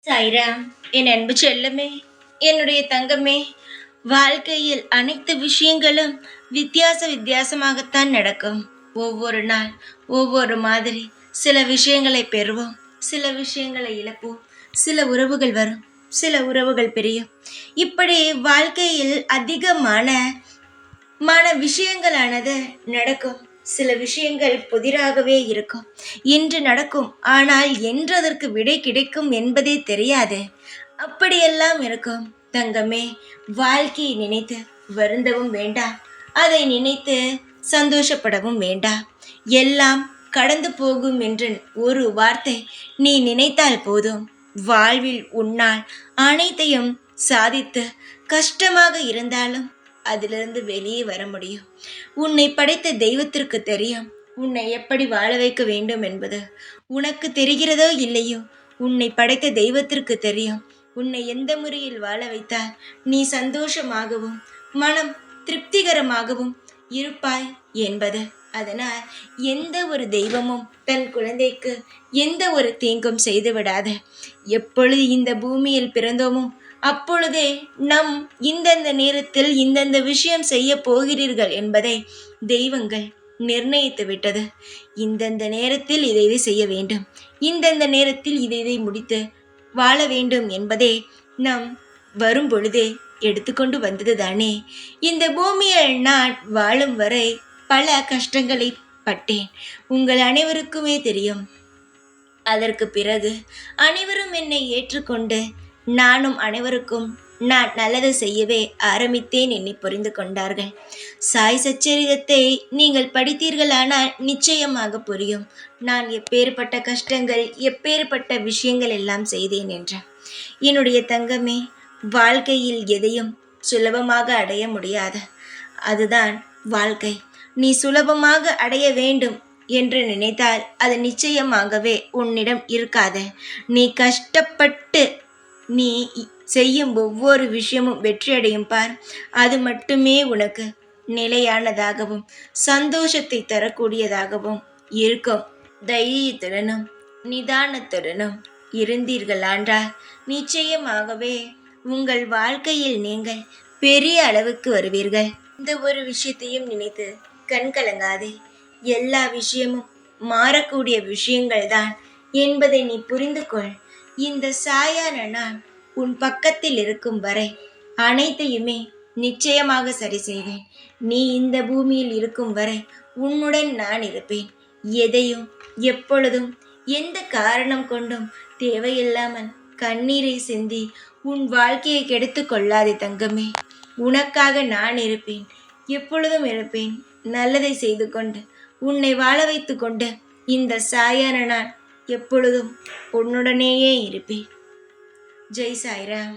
சாய்ராம், என் அன்பு செல்லமே, என்னுடைய தங்கமே, வாழ்க்கையில் அனைத்து விஷயங்களும் வித்தியாசமாகத்தான் நடக்கும். ஒவ்வொரு நாள் ஒவ்வொரு மாதிரி. சில விஷயங்களை பெறுவோம், சில விஷயங்களை இழப்போம். சில உறவுகள் வரும், சில உறவுகள் பிரியும். இப்படி வாழ்க்கையில் அதிகமான விஷயங்களானது நடக்கும். சில விஷயங்கள் புதிராகவே இருக்கும். இன்று நடக்கும், ஆனால் என்றதற்கு விடை கிடைக்கும் என்பதே தெரியாது. அப்படியெல்லாம் இருக்கும். தங்கமே, வாழ்க்கையை நினைத்து வருந்தவும் வேண்டாம், அதை நினைத்து சந்தோஷப்படவும் வேண்டாம். எல்லாம் கடந்து போகும் என்று ஒரு வார்த்தை நீ நினைத்தால் போதும். வாழ்வில் உன்னால் அனைத்தையும் சாதித்து கஷ்டமாக இருந்தாலும் அதிலிருந்து வெளியே வர முடியும். உன்னை படைத்த தெய்வத்திற்கு தெரியும் உன்னை எப்படி வாழ வைக்க வேண்டும் என்பது. உனக்கு தெரிகிறதோ இல்லையோ, உன்னை படைத்த தெய்வத்திற்கு தெரியும் உன்னை எந்த முறையில் வாழ வைத்தால் நீ சந்தோஷமாகவும் மனம் திருப்திகரமாகவும் இருப்பாய் என்பது. அதனால் எந்த ஒரு தெய்வமும் தன் குழந்தைக்கு எந்த ஒரு தீங்கும் செய்து விடாது. எப்பொழுது இந்த பூமியில் பிறந்தோமோ அப்பொழுதே நம் இந்தந்த நேரத்தில் இந்தந்த விஷயம் செய்ய போகிறீர்கள் என்பதை தெய்வங்கள் நிர்ணயித்து விட்டது. இந்தந்த நேரத்தில் இதை செய்ய வேண்டும், இந்தந்த நேரத்தில் இதை முடித்து வாழ வேண்டும் என்பதே நம் வரும் பொழுதே எடுத்துக்கொண்டு வந்தது தானே. இந்த பூமியில் நான் வாழும் வரை பல கஷ்டங்களை பட்டேன், உங்கள் அனைவருக்குமே தெரியும். அதற்கு பிறகு அனைவரும் என்னை ஏற்றுக்கொண்டு நானும் அனைவருக்கும் நான் நல்லது செய்யவே ஆரம்பித்தேன். என்னை புரிந்து கொண்டார்கள். சாய் சச்சரிதத்தை நீங்கள் படித்தீர்களானால் நிச்சயமாக புரியும் நான் எப்பேற்பட்ட கஷ்டங்கள் எப்பேற்பட்ட விஷயங்கள் எல்லாம் செய்தேன் என்று. என்னுடைய தங்கமே, வாழ்க்கையில் எதையும் சுலபமாக அடைய முடியாது. அதுதான் வாழ்க்கை. நீ சுலபமாக அடைய வேண்டும் என்று நினைத்தால் அது நிச்சயமாகவே உன்னிடம் இருக்காது. நீ கஷ்டப்பட்டு நீ செய்யும் ஒவ்வொரு விஷயமும் வெற்றியடையும் பார். அது மட்டுமே உனக்கு நிலையானதாகவும் சந்தோஷத்தை தரக்கூடியதாகவும் இருக்கும். தைரியத்துடனும் நிதானத்துடனும் இருந்தீர்களான்றால் நிச்சயமாகவே உங்கள் வாழ்க்கையில் நீங்கள் பெரிய அளவுக்கு வருவீர்கள். இந்த ஒரு விஷயத்தையும் நினைத்து கண் கலங்காதே. எல்லா விஷயமும் மாறக்கூடிய விஷயங்கள் தான் என்பதை நீ புரிந்து கொள். இந்த சாயான நான் உன் பக்கத்தில் இருக்கும் வரை அனைத்தையுமே நிச்சயமாக சரி செய்வேன். நீ இந்த பூமியில் இருக்கும் வரை உன்னுடன் நான் இருப்பேன். எதையும் எப்பொழுதும் எந்த காரணம் கொண்டும் தேவையில்லாமல் கண்ணீரை சிந்தி உன் வாழ்க்கையை கெடுத்து கொள்ளாதே தங்கமே. உனக்காக நான் இருப்பேன், எப்பொழுதும் இருப்பேன். நல்லதை செய்து கொண்டு உன்னை வாழ வைத்து கொண்டு இந்த சாயான நான் எப்பொழுதும் உன்னுடனேயே இருப்பேன். ஜெய் சாய்ராம்.